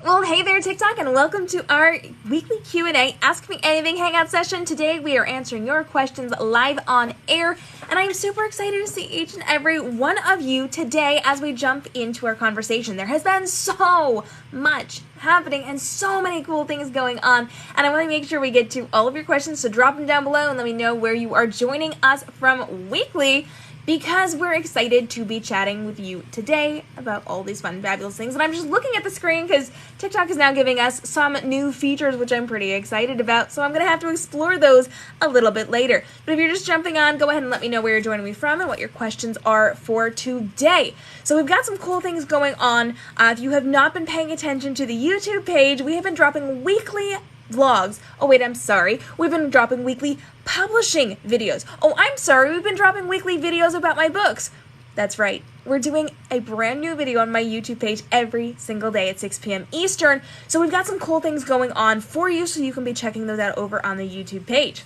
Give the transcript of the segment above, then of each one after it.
Well, hey there, TikTok, and welcome to our weekly Q&A Ask Me Anything Hangout session. Today, we are answering your questions live on air, and I am super excited to see each and every one of you today as we jump into our conversation. There has been so much happening and so many cool things going on, and I want to make sure we get to all of your questions, so drop them down below and let me know where you are joining us from weekly, because we're excited to be chatting with you today about all these fun, fabulous things. And I'm just looking at the screen because TikTok is now giving us some new features, which I'm pretty excited about, so I'm going to have to explore those a little bit later. But if you're just jumping on, go ahead and let me know where you're joining me from and what your questions are for today. So we've got some cool things going on. If you have not been paying attention to the YouTube page, we have been dropping weekly vlogs. Oh wait, I'm sorry. We've been dropping weekly publishing videos. Oh, I'm sorry. We've been dropping weekly videos about my books. That's right. We're doing a brand new video on my YouTube page every single day at 6 p.m. Eastern. So we've got some cool things going on for you, so you can be checking those out over on the YouTube page.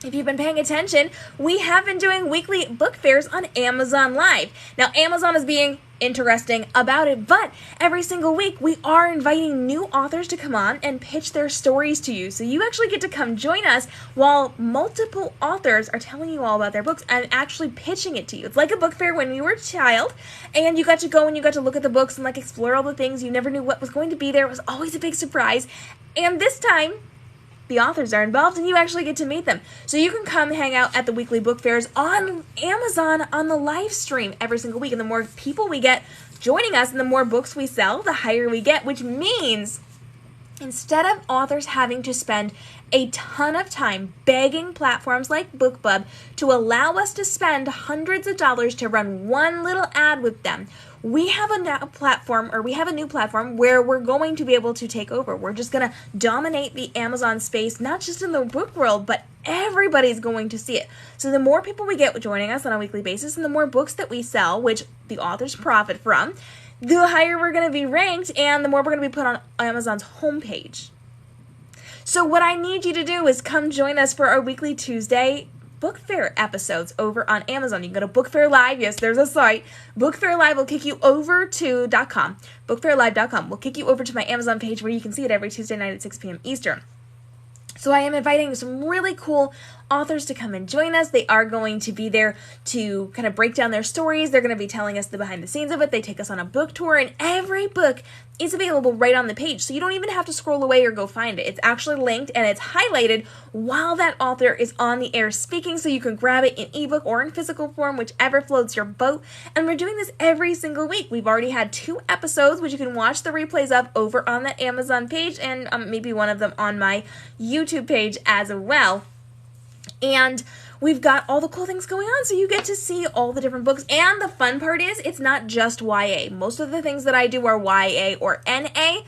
If you've been paying attention, we have been doing weekly book fairs on Amazon Live. Now, Amazon is being interesting about it, but every single week we are inviting new authors to come on and pitch their stories to you. So you actually get to come join us while multiple authors are telling you all about their books and actually pitching it to you. It's like a book fair when you were a child, and you got to go and you got to look at the books and like explore all the things. You never knew what was going to be there. It was always a big surprise. And this time, the authors are involved and you actually get to meet them. So you can come hang out at the weekly book fairs on Amazon on the live stream every single week. And the more people we get joining us and the more books we sell, the higher we get, which means instead of authors having to spend a ton of time begging platforms like BookBub to allow us to spend hundreds of dollars to run one little ad with them, we have a new platform where we're going to be able to take over. We're just going to dominate the Amazon space, not just in the book world, but everybody's going to see it. So the more people we get joining us on a weekly basis and the more books that we sell, which the authors profit from, the higher we're going to be ranked and the more we're going to be put on Amazon's homepage. So what I need you to do is come join us for our weekly Tuesday book fair episodes over on Amazon. You can go to Book Fair Live. Yes, there's a site. Book Fair Live will kick you over to .com. BookFairLive.com will kick you over to my Amazon page where you can see it every Tuesday night at 6 p.m. Eastern. So I am inviting some really cool authors to come and join us. They are going to be there to kind of break down their stories. They're going to be telling us the behind the scenes of it. They take us on a book tour, and every book is available right on the page. So you don't even have to scroll away or go find it. It's actually linked and it's highlighted while that author is on the air speaking, so you can grab it in ebook or in physical form, whichever floats your boat. And we're doing this every single week. We've already had 2 episodes, which you can watch the replays of over on that Amazon page, and maybe one of them on my YouTube page as well. And we've got all the cool things going on, so you get to see all the different books. And the fun part is, it's not just YA. Most of the things that I do are YA or NA.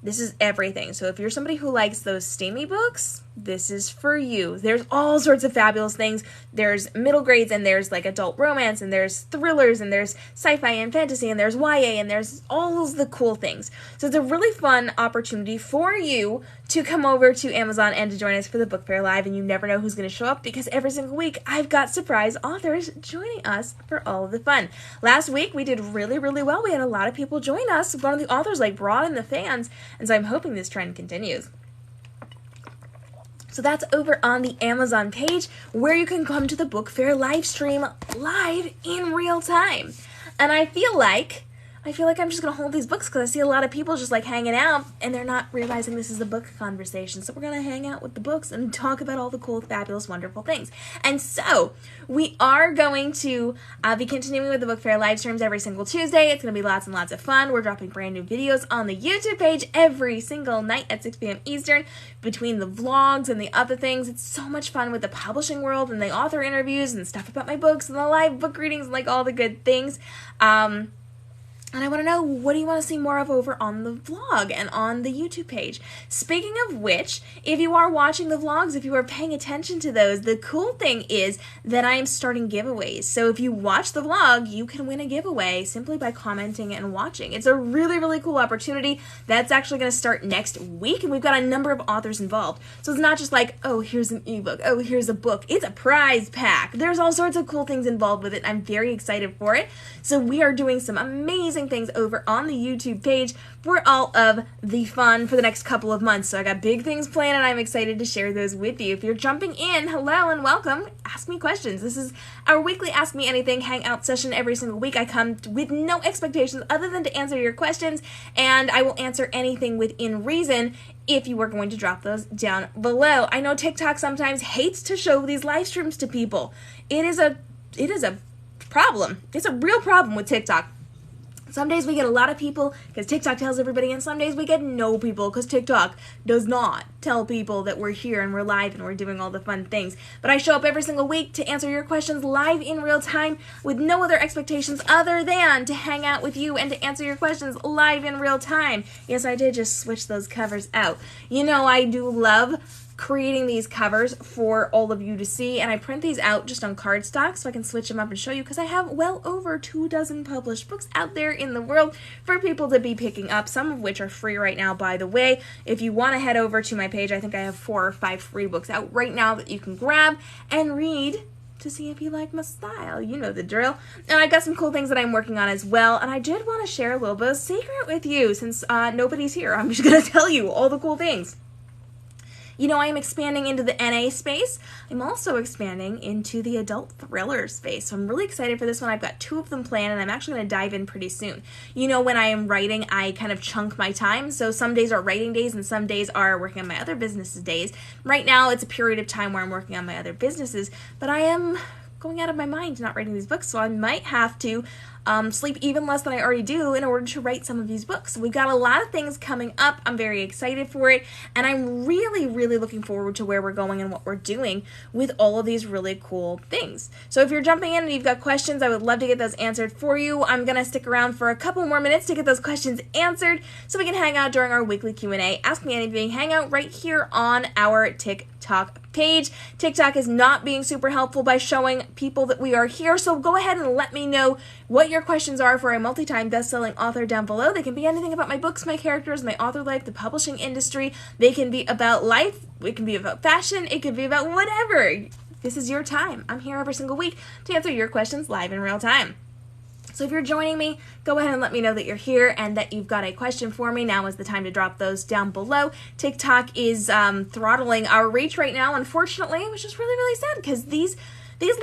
This is everything. So if you're somebody who likes those steamy books, this is for you. There's all sorts of fabulous things. There's middle grades, and there's like adult romance, and there's thrillers, and there's sci-fi and fantasy, and there's YA, and there's all of the cool things. So it's a really fun opportunity for you to come over to Amazon and to join us for the Book Fair Live, and you never know who's going to show up, because every single week I've got surprise authors joining us for all of the fun. Last week we did really, really well. We had a lot of people join us. One of the authors brought in the fans, and so I'm hoping this trend continues. So that's over on the Amazon page where you can come to the book fair live stream live in real time. And I feel like I'm just going to hold these books because I see a lot of people just hanging out and they're not realizing this is a book conversation. So we're going to hang out with the books and talk about all the cool, fabulous, wonderful things. And so we are going to be continuing with the book fair live streams every single Tuesday. It's going to be lots and lots of fun. We're dropping brand new videos on the YouTube page every single night at 6 p.m. Eastern between the vlogs and the other things. It's so much fun with the publishing world and the author interviews and stuff about my books and the live book readings and all the good things. And I want to know, what do you want to see more of over on the vlog and on the YouTube page? Speaking of which, if you are watching the vlogs, if you are paying attention to those, the cool thing is that I am starting giveaways. So if you watch the vlog, you can win a giveaway simply by commenting and watching. It's a really, really cool opportunity. That's actually going to start next week, and we've got a number of authors involved. So it's not just oh, here's an ebook, oh, here's a book. It's a prize pack. There's all sorts of cool things involved with it. I'm very excited for it. So we are doing some amazing promising things over on the YouTube page for all of the fun for the next couple of months. So I got big things planned, and I'm excited to share those with you. If you're jumping in, hello and welcome. Ask me questions. This is our weekly Ask Me Anything hangout session every single week. I come with no expectations other than to answer your questions, and I will answer anything within reason if you are going to drop those down below. I know TikTok sometimes hates to show these live streams to people. It is a problem. It's a real problem with TikTok. Some days we get a lot of people because TikTok tells everybody, and some days we get no people because TikTok does not tell people that we're here and we're live and we're doing all the fun things. But I show up every single week to answer your questions live in real time with no other expectations other than to hang out with you and to answer your questions live in real time. Yes, I did just switch those covers out. You know, I do love creating these covers for all of you to see, and I print these out just on cardstock so I can switch them up and show you, because I have well over 24 published books out there in the world for people to be picking up, some of which are free right now, by the way. If you want to head over to my page, I think I have 4 or 5 free books out right now that you can grab and read to see if you like my style. You know the drill. And I've got some cool things that I'm working on as well, and I did want to share a little bit of secret with you since nobody's here. I'm just going to tell you all the cool things. You know, I am expanding into the NA space. I'm also expanding into the adult thriller space. So I'm really excited for this one. I've got 2 of them planned, and I'm actually going to dive in pretty soon. You know, when I am writing, I kind of chunk my time. So some days are writing days, and some days are working on my other businesses days. Right now, it's a period of time where I'm working on my other businesses, but I am going out of my mind not writing these books, so I might have to sleep even less than I already do in order to write some of these books. So we've got a lot of things coming up. I'm very excited for it, and I'm really, really looking forward to where we're going and what we're doing with all of these really cool things. So if you're jumping in and you've got questions, I would love to get those answered for you. I'm going to stick around for a couple more minutes to get those questions answered so we can hang out during our weekly Q&A. Ask Me Anything hangout right here on our TikTok page. TikTok is not being super helpful by showing people that we are here, so go ahead and let me know what your questions are for a multi-time best-selling author down below. They can be anything about my books, my characters, my author life, the publishing industry. They can be about life. It can be about fashion. It could be about whatever. This is your time. I'm here every single week to answer your questions live in real time. So if you're joining me, go ahead and let me know that you're here and that you've got a question for me. Now is the time to drop those down below. TikTok is throttling our reach right now, unfortunately, which is really, really sad, because these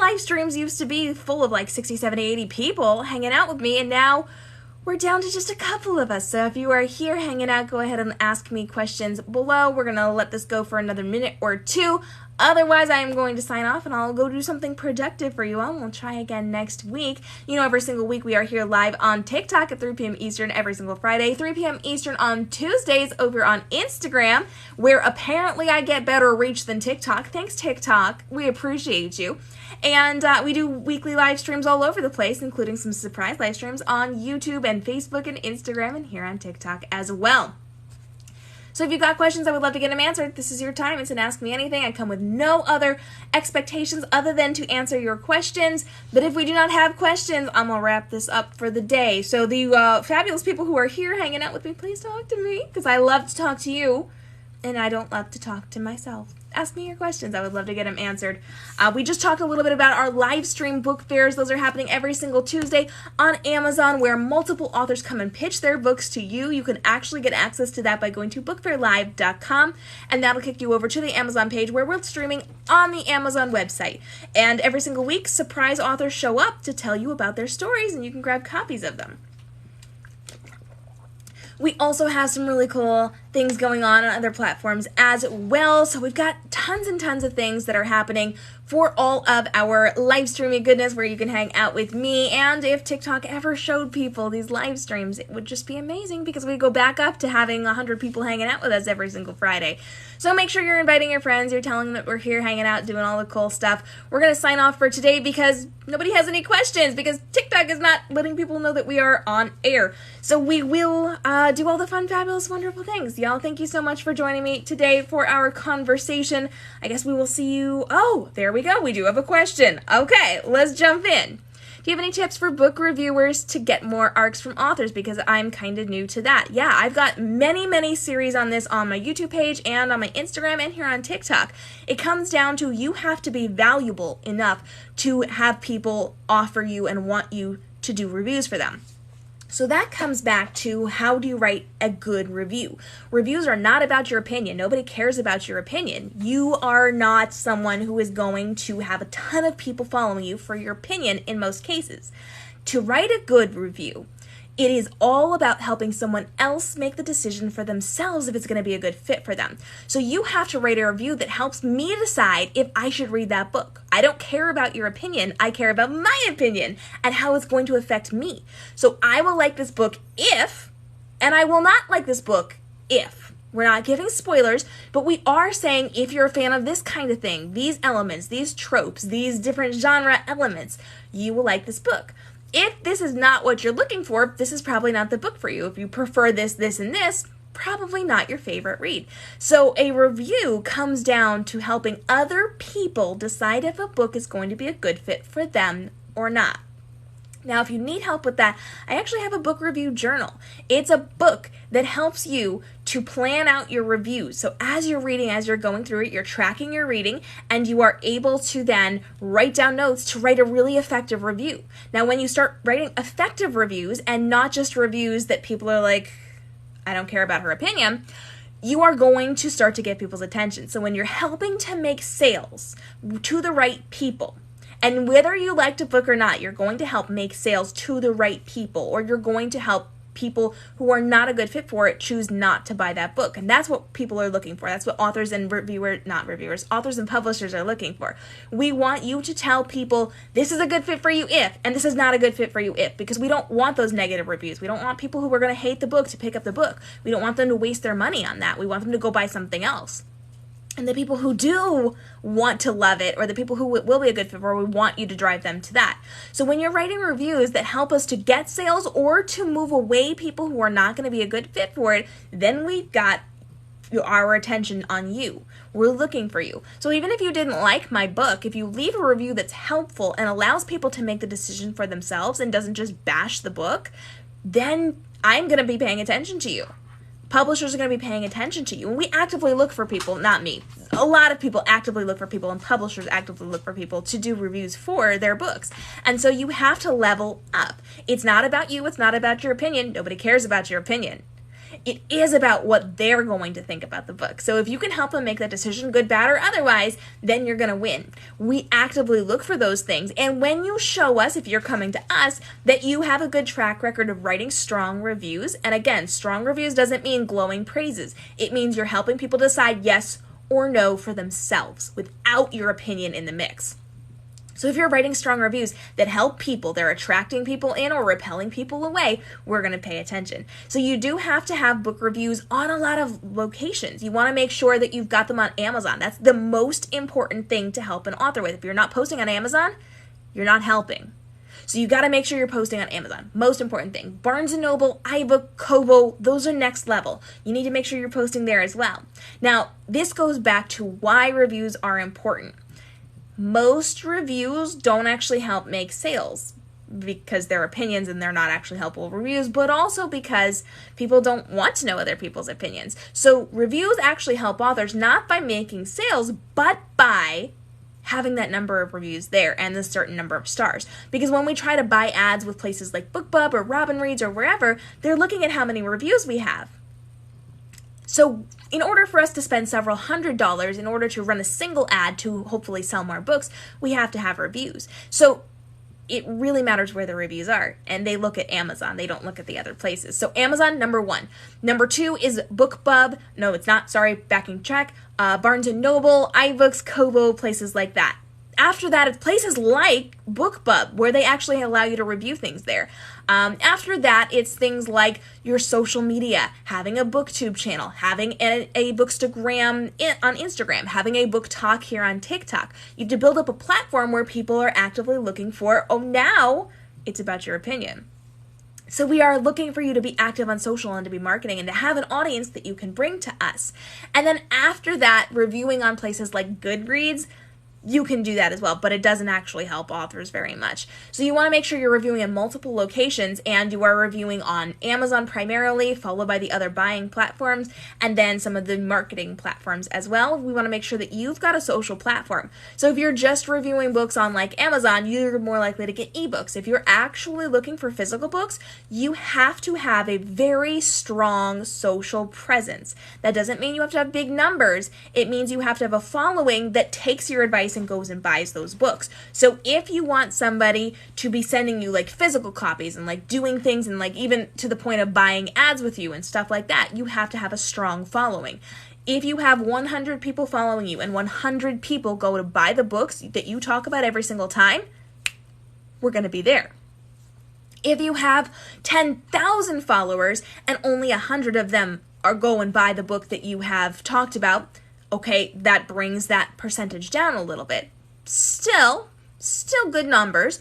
live streams used to be full of like 60, 70, 80 people hanging out with me, and now we're down to just a couple of us. So if you are here hanging out, go ahead and ask me questions below. We're going to let this go for another minute or 2. Otherwise, I am going to sign off, and I'll go do something productive for you all, and we'll try again next week. You know, every single week we are here live on TikTok at 3 p.m. Eastern every single Friday, 3 p.m. Eastern on Tuesdays over on Instagram, where apparently I get better reach than TikTok. Thanks, TikTok. We appreciate you. And we do weekly live streams all over the place, including some surprise live streams on YouTube and Facebook and Instagram and here on TikTok as well. So if you've got questions, I would love to get them answered. This is your time. It's an Ask Me Anything. I come with no other expectations other than to answer your questions. But if we do not have questions, I'm going to wrap this up for the day. So the fabulous people who are here hanging out with me, please talk to me, because I love to talk to you, and I don't love to talk to myself. Ask me your questions. I would love to get them answered. We just talked a little bit about our live stream book fairs. Those are happening every single Tuesday on Amazon, where multiple authors come and pitch their books to you. You can actually get access to that by going to bookfairlive.com, and that'll kick you over to the Amazon page where we're streaming on the Amazon website. And every single week, surprise authors show up to tell you about their stories, and you can grab copies of them. We also have some really cool things going on other platforms as well. So we've got tons and tons of things that are happening for all of our live streaming goodness, where you can hang out with me. And if TikTok ever showed people these live streams, it would just be amazing, because we go back up to having 100 people hanging out with us every single Friday. So make sure you're inviting your friends. You're telling them that we're here hanging out, doing all the cool stuff. We're going to sign off for today because nobody has any questions, because TikTok is not letting people know that we are on air. So we will do all the fun, fabulous, wonderful things. Y'all, thank you so much for joining me today for our conversation. I guess we will see you. Oh, there we go. We do have a question. Okay, let's jump in. Do you have any tips for book reviewers to get more arcs from authors? Because I'm kind of new to that. Yeah, I've got many series on this on my YouTube page and on my Instagram and here on TikTok. It comes down to you have to be valuable enough to have people offer you and want you to do reviews for them. So that comes back to, how do you write a good review? Reviews are not about your opinion. Nobody cares about your opinion. You are not someone who is going to have a ton of people following you for your opinion in most cases. To write a good review, it is all about helping someone else make the decision for themselves if it's going to be a good fit for them. So you have to write a review that helps me decide if I should read that book. I don't care about your opinion. I care about my opinion and how it's going to affect me. So I will like this book if, and I will not like this book if. We're not giving spoilers, but we are saying if you're a fan of this kind of thing, these elements, these tropes, these different genre elements, you will like this book. If this is not what you're looking for, this is probably not the book for you. If you prefer this, this, and this, probably not your favorite read. So a review comes down to helping other people decide if a book is going to be a good fit for them or not. Now, if you need help with that, I actually have a book review journal. It's a book that helps you to plan out your reviews. So as you're reading, as you're going through it, you're tracking your reading, and you are able to then write down notes to write a really effective review. Now, when you start writing effective reviews and not just reviews that people are like, I don't care about her opinion, you are going to start to get people's attention. So when you're helping to make sales to the right people, and whether you liked a book or not, you're going to help make sales to the right people, or you're going to help people who are not a good fit for it choose not to buy that book. And that's what people are looking for. That's what authors and authors and publishers are looking for. We want you to tell people this is a good fit for you if, and this is not a good fit for you if, because we don't want those negative reviews. We don't want people who are going to hate the book to pick up the book. We don't want them to waste their money on that. We want them to go buy something else. And the people who do want to love it, or the people who will be a good fit for, we want you to drive them to that. So when you're writing reviews that help us to get sales or to move away people who are not going to be a good fit for it, then we've got our attention on you. We're looking for you. So even if you didn't like my book, if you leave a review that's helpful and allows people to make the decision for themselves and doesn't just bash the book, then I'm going to be paying attention to you. Publishers are going to be paying attention to you. And we actively look for people, not me. A lot of people actively look for people, and publishers actively look for people to do reviews for their books. And so you have to level up. It's not about you. It's not about your opinion. Nobody cares about your opinion. It is about what they're going to think about the book. So if you can help them make that decision, good, bad, or otherwise, then you're going to win. We actively look for those things. And when you show us, if you're coming to us, that you have a good track record of writing strong reviews, and again, strong reviews doesn't mean glowing praises. It means you're helping people decide yes or no for themselves without your opinion in the mix. So if you're writing strong reviews that help people, they're attracting people in or repelling people away, we're going to pay attention. So you do have to have book reviews on a lot of locations. You want to make sure that you've got them on Amazon. That's the most important thing to help an author with. If you're not posting on Amazon, you're not helping. So you got to make sure you're posting on Amazon. Most important thing. Barnes & Noble, iBook, Kobo, those are next level. You need to make sure you're posting there as well. Now, this goes back to why reviews are important. Most reviews don't actually help make sales because they're opinions and they're not actually helpful reviews, but also because people don't want to know other people's opinions. So reviews actually help authors not by making sales, but by having that number of reviews there and the certain number of stars. Because when we try to buy ads with places like BookBub or Robin Reads or wherever, they're looking at how many reviews we have. So in order for us to spend several $100s in order to run a single ad to hopefully sell more books, we have to have reviews. So it really matters where the reviews are. And they look at Amazon. They don't look at the other places. So Amazon, number 1. Number 2 is BookBub. No, it's not. Sorry, backing track. Barnes & Noble, iBooks, Kobo, places like that. After that, it's places like BookBub, where they actually allow you to review things there. After that, it's things like your social media, having a BookTube channel, having a Bookstagram on Instagram, having a Book Talk here on TikTok. You have to build up a platform where people are actively looking for, oh, now it's about your opinion. So we are looking for you to be active on social and to be marketing and to have an audience that you can bring to us. And then after that, reviewing on places like Goodreads, you can do that as well, but it doesn't actually help authors very much. So you want to make sure you're reviewing in multiple locations, and you are reviewing on Amazon primarily, followed by the other buying platforms, and then some of the marketing platforms as well. We want to make sure that you've got a social platform. So if you're just reviewing books on like Amazon, you're more likely to get ebooks. If you're actually looking for physical books, you have to have a very strong social presence. That doesn't mean you have to have big numbers. It means you have to have a following that takes your advice and goes and buys those books. So if you want somebody to be sending you like physical copies and like doing things and like even to the point of buying ads with you and stuff like that, you have to have a strong following. If you have 100 people following you and 100 people go to buy the books that you talk about every single time, we're going to be there. If you have 10,000 followers and only 100 of them are go and buy the book that you have talked about, okay, that brings that percentage down a little bit. Still good numbers,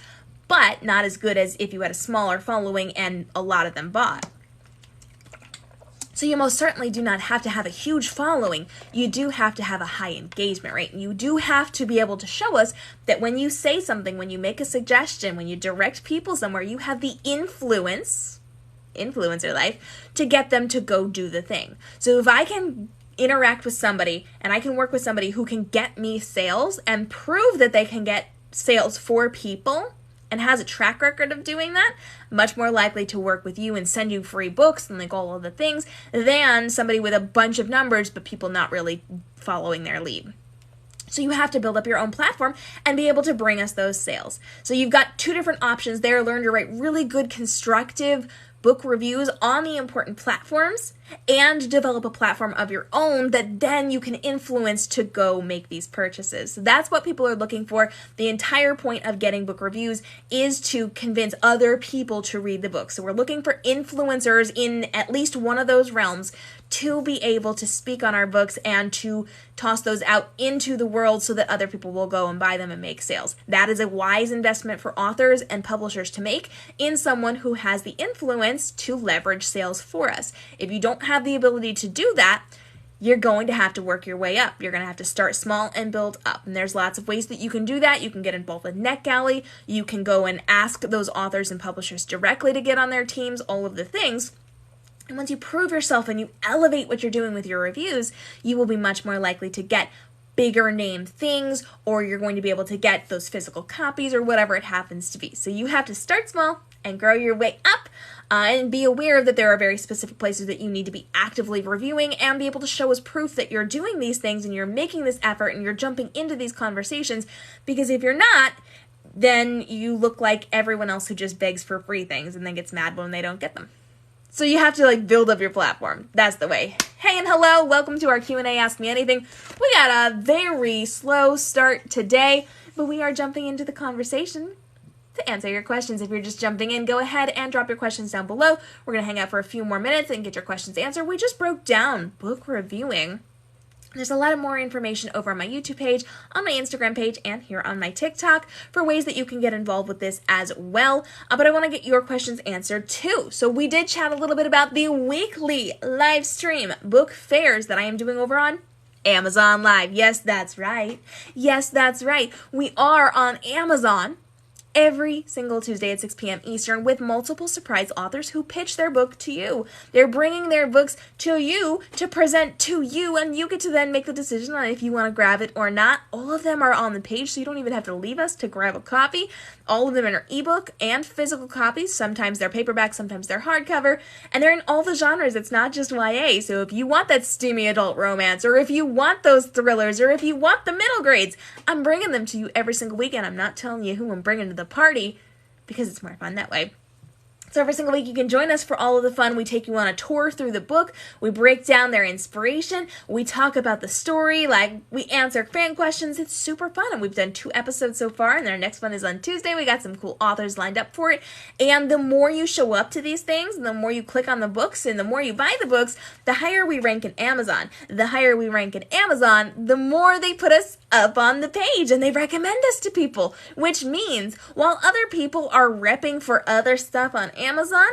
but not as good as if you had a smaller following and a lot of them bought. So you most certainly do not have to have a huge following. You do have to have a high engagement rate. You do have to be able to show us that when you say something, when you make a suggestion, when you direct people somewhere, you have the influencer life, to get them to go do the thing. So if I can interact with somebody and I can work with somebody who can get me sales and prove that they can get sales for people and has a track record of doing that, much more likely to work with you and send you free books and like all of the things than somebody with a bunch of numbers but people not really following their lead. So you have to build up your own platform and be able to bring us those sales. So you've got two different options there. Learn to write really good, constructive book reviews on the important platforms and develop a platform of your own that then you can influence to go make these purchases. So that's what people are looking for. The entire point of getting book reviews is to convince other people to read the book. So we're looking for influencers in at least one of those realms to be able to speak on our books and to toss those out into the world so that other people will go and buy them and make sales. That is a wise investment for authors and publishers to make in someone who has the influence to leverage sales for us. If you don't have the ability to do that, you're going to have to work your way up. You're going to have to start small and build up. And there's lots of ways that you can do that. You can get involved with NetGalley. You can go and ask those authors and publishers directly to get on their teams, all of the things. And once you prove yourself and you elevate what you're doing with your reviews, you will be much more likely to get bigger name things, or you're going to be able to get those physical copies or whatever it happens to be. So you have to start small and grow your way up, and be aware that there are very specific places that you need to be actively reviewing and be able to show us proof that you're doing these things and you're making this effort and you're jumping into these conversations, because if you're not, then you look like everyone else who just begs for free things and then gets mad when they don't get them. So you have to build up your platform. That's the way. Hey and hello, welcome to our Q&A Ask Me Anything. We got a very slow start today, but we are jumping into the conversation to answer your questions. If you're just jumping in, go ahead and drop your questions down below. We're going to hang out for a few more minutes and get your questions answered. We just broke down book reviewing. There's a lot of more information over on my YouTube page, on my Instagram page, and here on my TikTok for ways that you can get involved with this as well. But I want to get your questions answered too. So we did chat a little bit about the weekly live stream book fairs that I am doing over on Amazon Live. Yes, that's right. Yes, that's right. We are on Amazon every single Tuesday at 6 p.m. Eastern with multiple surprise authors who pitch their book to you. They're bringing their books to you to present to you, and you get to then make the decision on if you want to grab it or not. All of them are on the page, so you don't even have to leave us to grab a copy. All of them are ebook and physical copies. Sometimes they're paperback, sometimes they're hardcover, and they're in all the genres. It's not just YA, so if you want that steamy adult romance, or if you want those thrillers, or if you want the middle grades, I'm bringing them to you every single week, and I'm not telling you who I'm bringing to the party because it's more fun that way. So every single week you can join us for all of the fun. We take you on a tour through the book. We break down their inspiration. We talk about the story. We answer fan questions. It's super fun. And we've done 2 episodes so far, and our next one is on Tuesday. We got some cool authors lined up for it. And the more you show up to these things, and the more you click on the books, and the more you buy the books, the higher we rank in Amazon. The higher we rank in Amazon, the more they put us up on the page and they recommend us to people, which means while other people are repping for other stuff on Amazon,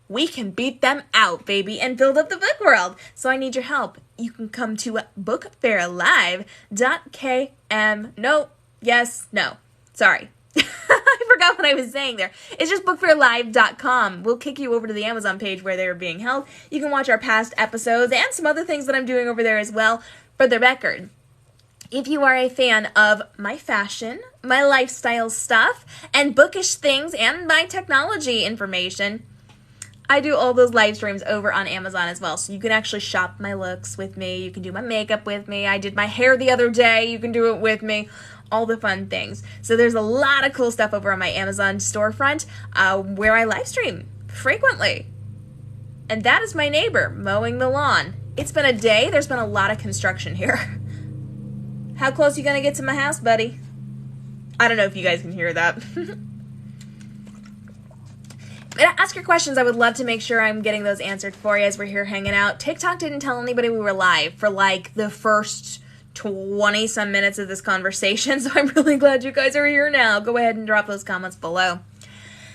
we can beat them out, baby, and build up the book world. So I need your help. You can come to bookfairlive.km. No, yes, no. Sorry. I forgot what I was saying there. It's just bookfairlive.com. We'll kick you over to the Amazon page where they're being held. You can watch our past episodes and some other things that I'm doing over there as well. For the record, if you are a fan of my fashion, my lifestyle stuff, and bookish things, and my technology information, I do all those live streams over on Amazon as well. So you can actually shop my looks with me. You can do my makeup with me. I did my hair the other day. You can do it with me. All the fun things. So there's a lot of cool stuff over on my Amazon storefront where I live stream frequently. And that is my neighbor mowing the lawn. It's been a day. There's been a lot of construction here. How close are you going to get to my house, buddy? I don't know if you guys can hear that. Ask your questions. I would love to make sure I'm getting those answered for you as we're here hanging out. TikTok didn't tell anybody we were live for like the first 20 some minutes of this conversation, so I'm really glad you guys are here now. Go ahead and drop those comments below.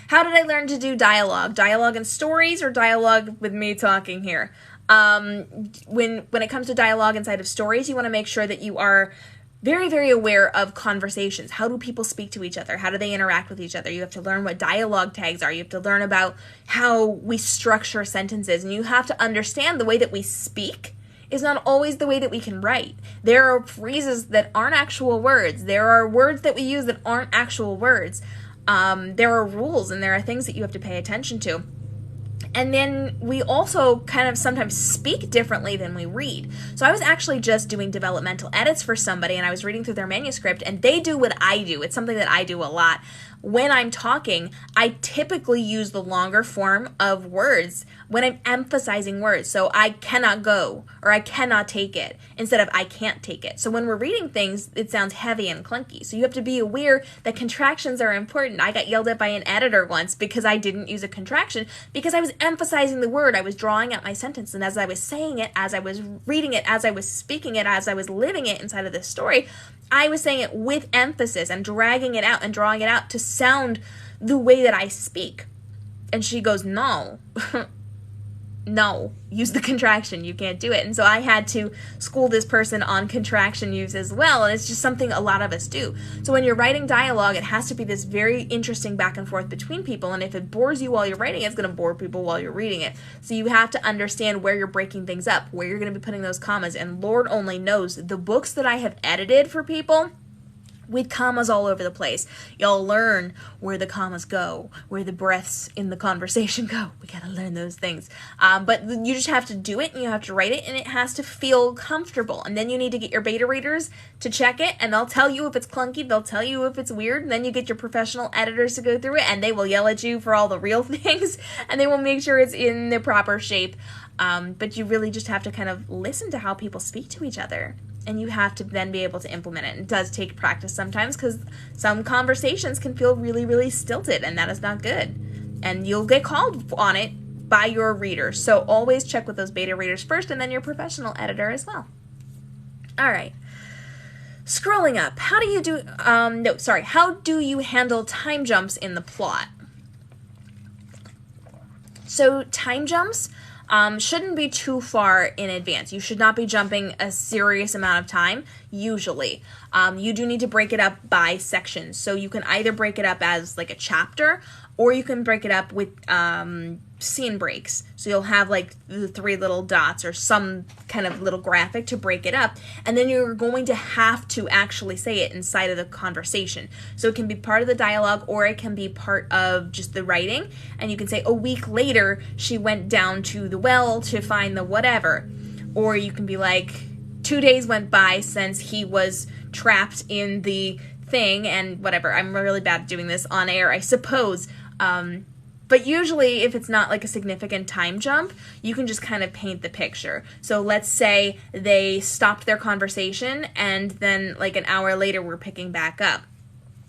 How did I learn to do dialogue? Dialogue and stories, or dialogue with me talking here? When it comes to dialogue inside of stories, you want to make sure that you are very, very aware of conversations. How do people speak to each other? How do they interact with each other? You have to learn what dialogue tags are. You have to learn about how we structure sentences, and you have to understand the way that we speak is not always the way that we can write. There are phrases that aren't actual words. There are words that we use that aren't actual words. There are rules and there are things that you have to pay attention to. And then we also kind of sometimes speak differently than we read. So I was actually just doing developmental edits for somebody, and I was reading through their manuscript, and they do what I do. It's something that I do a lot. When I'm talking, I typically use the longer form of words when I'm emphasizing words. So I cannot go, or I cannot take it, instead of I can't take it. So when we're reading things, it sounds heavy and clunky. So you have to be aware that contractions are important. I got yelled at by an editor once because I didn't use a contraction, because I was emphasizing the word. I was drawing out my sentence, and as I was saying it, as I was reading it, as I was speaking it, as I was living it inside of this story, I was saying it with emphasis and dragging it out and drawing it out to sound the way that I speak. And she goes, no, no, use the contraction. You can't do it. And so I had to school this person on contraction use as well. And it's just something a lot of us do. So when you're writing dialogue, it has to be this very interesting back and forth between people. And if it bores you while you're writing, it's going to bore people while you're reading it. So you have to understand where you're breaking things up, where you're going to be putting those commas. And Lord only knows, the books that I have edited for people with commas all over the place, you'll learn where the commas go, where the breaths in the conversation go. We gotta learn those things. But you just have to do it, and you have to write it, and it has to feel comfortable. And then you need to get your beta readers to check it, and they'll tell you if it's clunky, they'll tell you if it's weird, and then you get your professional editors to go through it, and they will yell at you for all the real things, and they will make sure it's in the proper shape. But you really just have to kind of listen to how people speak to each other. And you have to then be able to implement it. It does take practice sometimes, because some conversations can feel really, really stilted, and that is not good. And you'll get called on it by your readers. So always check with those beta readers first, and then your professional editor as well. All right. Scrolling up. How do you do, how do you handle time jumps in the plot? So time jumps shouldn't be too far in advance. You should not be jumping a serious amount of time, usually. You do need to break it up by sections. So you can either break it up as like a chapter, or you can break it up with scene breaks. So you'll have like the 3 little dots or some kind of little graphic to break it up. And then you're going to have to actually say it inside of the conversation. So it can be part of the dialogue, or it can be part of just the writing. And you can say, a week later, she went down to the well to find the whatever. Or you can be like, 2 days went by since he was trapped in the thing and whatever. I'm really bad at doing this on air, I suppose. But usually, if it's not like a significant time jump, you can just kind of paint the picture. So let's say they stopped their conversation, and then like an hour later, we're picking back up.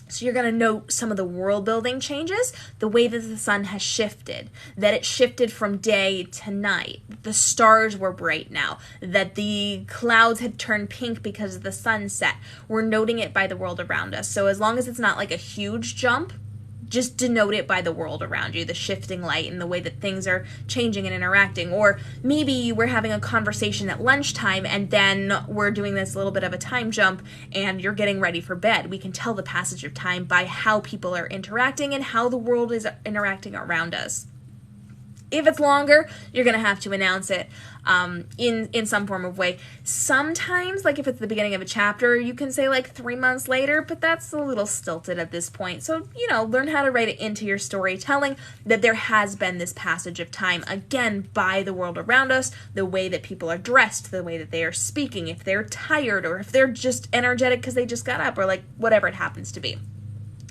So you're going to note some of the world building changes, the way that the sun has shifted, that it shifted from day to night, the stars were bright now, that the clouds had turned pink because of the sunset. We're noting it by the world around us. So as long as it's not like a huge jump, just denote it by the world around you, the shifting light and the way that things are changing and interacting. Or maybe we're having a conversation at lunchtime and then we're doing this little bit of a time jump and you're getting ready for bed. We can tell the passage of time by how people are interacting and how the world is interacting around us. If it's longer, you're going to have to announce it in some form of way. Sometimes, like if it's the beginning of a chapter, you can say like 3 months later, but that's a little stilted at this point. So, learn how to write it into your storytelling that there has been this passage of time, again, by the world around us, the way that people are dressed, the way that they are speaking, if they're tired or if they're just energetic because they just got up or like whatever it happens to be.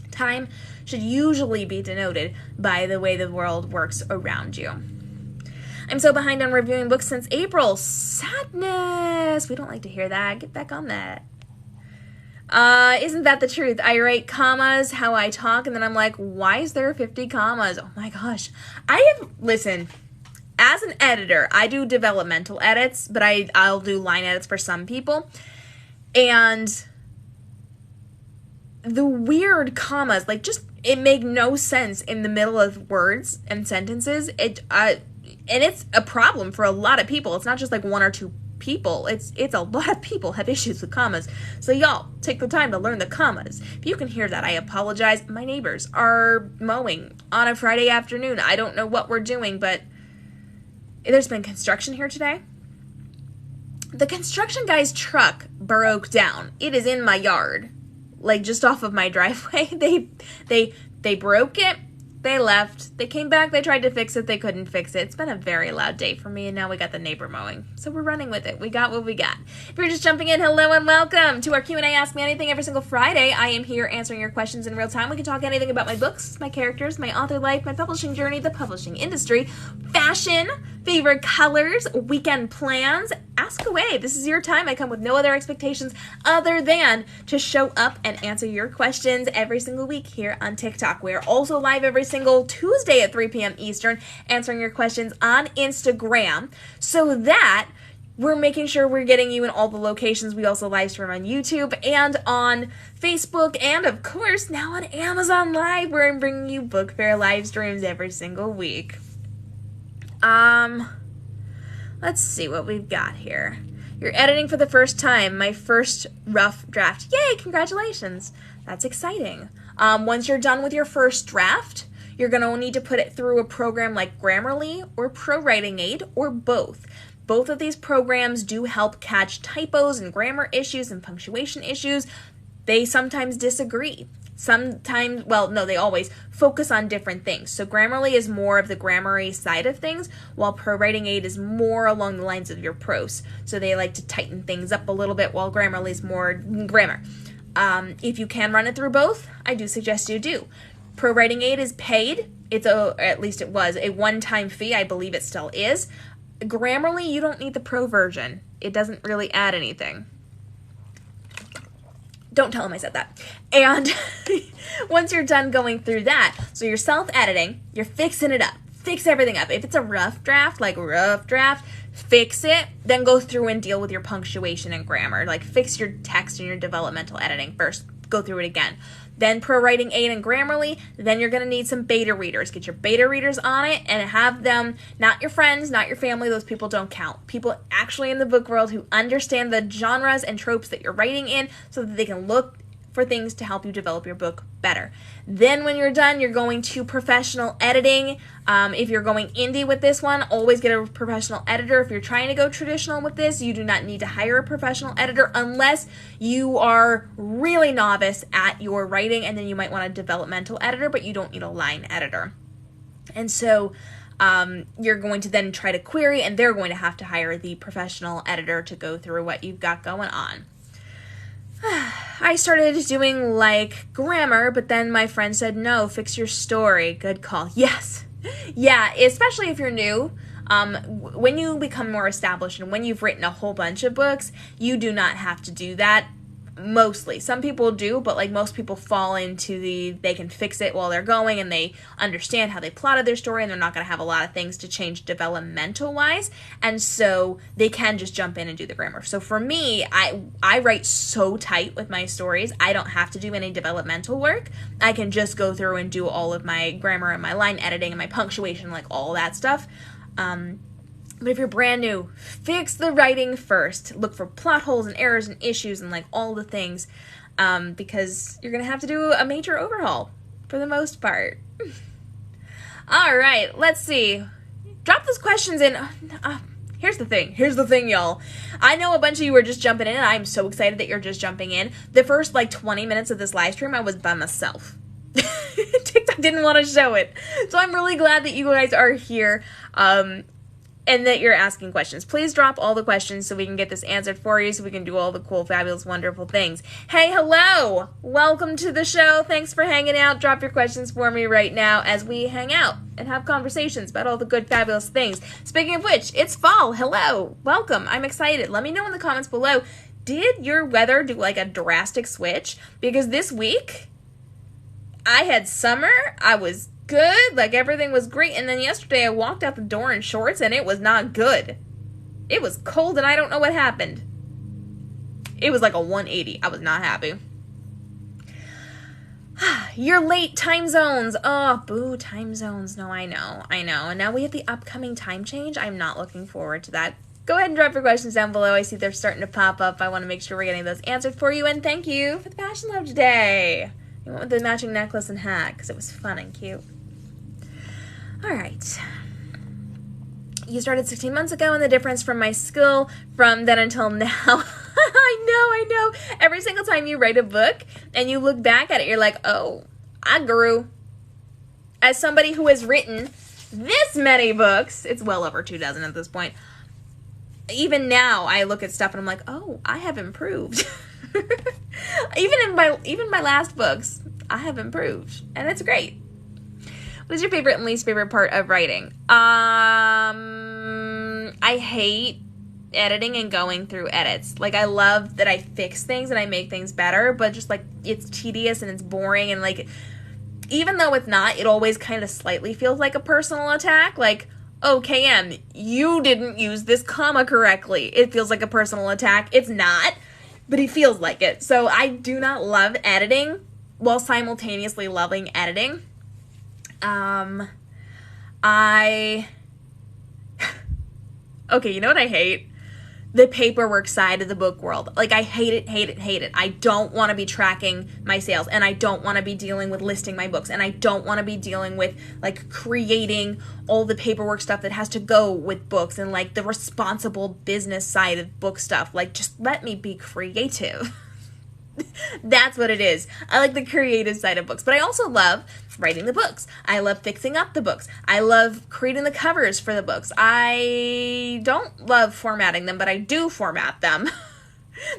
Time should usually be denoted by the way the world works around you. I'm so behind on reviewing books since April. Sadness. We don't like to hear that. Get back on that. Isn't that the truth? I write commas how I talk, and then I'm like, why is there 50 commas? Oh my gosh. Listen, as an editor, I do developmental edits, but I'll do line edits for some people. And the weird commas, like it make no sense in the middle of words and sentences. And it's a problem for a lot of people. It's not just like one or two people. It's a lot of people have issues with commas. So y'all, take the time to learn the commas. If you can hear that, I apologize. My neighbors are mowing on a Friday afternoon. I don't know what we're doing, but there's been construction here today. The construction guy's truck broke down. It is in my yard. Like just off of my driveway. They broke it, they left, they came back, they tried to fix it, they couldn't fix it. It's been a very loud day for me, and now we got the neighbor mowing. So we're running with it. We got what we got. If you're just jumping in, hello and welcome to our Q&A Ask Me Anything every single Friday. I am here answering your questions in real time. We can talk anything about my books, my characters, my author life, my publishing journey, the publishing industry, fashion, favorite colors, weekend plans. Ask away. This is your time. I come with no other expectations other than to show up and answer your questions every single week here on TikTok. We are also live every single Tuesday at 3 p.m. Eastern, answering your questions on Instagram, so that we're making sure we're getting you in all the locations. We also live stream on YouTube and on Facebook, and of course now on Amazon Live, where I'm bringing you book fair live streams every single week. Let's see what we've got here. You're editing for the first time. My first rough draft. Yay, congratulations. That's exciting. Once you're done with your first draft, you're going to need to put it through a program like Grammarly or ProWriting Aid, or both. Both of these programs do help catch typos and grammar issues and punctuation issues. They sometimes disagree. They always focus on different things. So Grammarly is more of the grammar-y side of things, while ProWriting Aid is more along the lines of your prose. So they like to tighten things up a little bit, while Grammarly is more grammar. If you can run it through both, I do suggest you do. ProWriting Aid is paid. At least it was, a one-time fee. I believe it still is. Grammarly, you don't need the pro version. It doesn't really add anything. Don't tell him I said that. And once you're done going through that, so you're self-editing, you're fixing it up. Fix everything up. If it's a rough draft, fix it, then go through and deal with your punctuation and grammar. Like fix your text and your developmental editing first. Go through it again. Then ProWriting Aid and Grammarly, then you're going to need some beta readers. Get your beta readers on it and have them, not your friends, not your family, those people don't count. People actually in the book world who understand the genres and tropes that you're writing in, so that they can look for things to help you develop your book better. Then when you're done, you're going to professional editing. If you're going indie with this one, always get a professional editor. If you're trying to go traditional with this, you do not need to hire a professional editor unless you are really novice at your writing, and then you might want a developmental editor, but you don't need a line editor. And so you're going to then try to query, and they're going to have to hire the professional editor to go through what you've got going on. I started doing like grammar, but then my friend said, no, fix your story. Good call. Yes. Yeah, especially if you're new. When you become more established and when you've written a whole bunch of books, you do not have to do that. mostly. Some people do, but like most people fall into they can fix it while they're going, and they understand how they plotted their story, and they're not going to have a lot of things to change developmental wise, and so they can just jump in and do the grammar. So for me, I write so tight with my stories, I don't have to do any developmental work. I can just go through and do all of my grammar and my line editing and my punctuation, like all that stuff. But if you're brand new, fix the writing first. Look for plot holes and errors and issues and like all the things, because you're going to have to do a major overhaul for the most part. All right, let's see. Drop those questions in. Here's the thing, y'all. I know a bunch of you are just jumping in, and I'm so excited that you're just jumping in. The first like 20 minutes of this live stream, I was by myself. TikTok didn't want to show it. So I'm really glad that you guys are here. And that you're asking questions. Please drop all the questions so we can get this answered for you, so we can do all the cool, fabulous, wonderful things. Hey, hello! Welcome to the show. Thanks for hanging out. Drop your questions for me right now as we hang out and have conversations about all the good, fabulous things. Speaking of which, it's fall. Hello. Welcome. I'm excited. Let me know in the comments below, did your weather do like a drastic switch? Because this week, I had summer. I was good, like everything was great, and then yesterday I walked out the door in shorts and it was not good. It was cold and I don't know what happened. It was like a 180. I was not happy. You're late, time zones. Oh, boo, time zones. No, I know. And now we have the upcoming time change. I'm not looking forward to that. Go ahead and drop your questions down below. I see they're starting to pop up. I want to make sure we're getting those answered for you, and thank you for the passion love today. You went with the matching necklace and hat because it was fun and cute. All right. You started 16 months ago, and the difference from my skill from then until now. I know. Every single time you write a book and you look back at it, you're like, oh, I grew. As somebody who has written this many books, it's well over 24 at this point. Even now, I look at stuff and I'm like, oh, I have improved. Even my last books, I have improved, and it's great. What is your favorite and least favorite part of writing? I hate editing and going through edits. Like, I love that I fix things and I make things better, but just like it's tedious and it's boring, and like even though it's not, it always kind of slightly feels like a personal attack. Like, oh, KM, you didn't use this comma correctly. It feels like a personal attack. It's not, but it feels like it. So I do not love editing while simultaneously loving editing. Okay, you know what I hate? The paperwork side of the book world. Like, I hate it. I don't want to be tracking my sales, and I don't want to be dealing with listing my books, and I don't want to be dealing with, like, creating all the paperwork stuff that has to go with books, and, like, the responsible business side of book stuff. Like, just let me be creative. That's what it is. I like the creative side of books, but I also love writing the books. I love fixing up the books. I love creating the covers for the books. I don't love formatting them, but I do format them.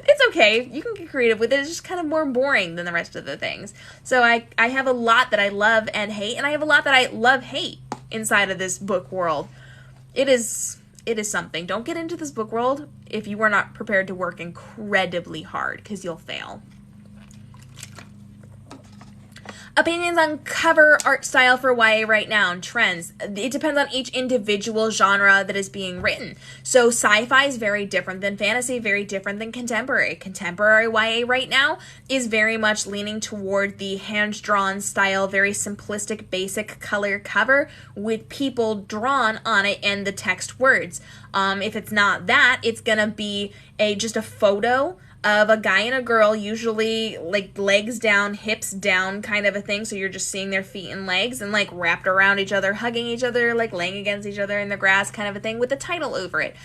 It's okay. You can get creative with it. It's just kind of more boring than the rest of the things. So I have a lot that I love and hate, and I have a lot that I love-hate inside of this book world. It is something. Don't get into this book world if you are not prepared to work incredibly hard, because you'll fail. Opinions on cover art style for YA right now and trends. It depends on each individual genre that is being written. So sci-fi is very different than fantasy, very different than contemporary. Contemporary YA right now is very much leaning toward the hand-drawn style, very simplistic, basic color cover with people drawn on it and the text words. If it's not that, it's gonna be just a photo of a guy and a girl, usually like legs down, hips down kind of a thing. So you're just seeing their feet and legs, and like wrapped around each other, hugging each other, like laying against each other in the grass kind of a thing with a title over it.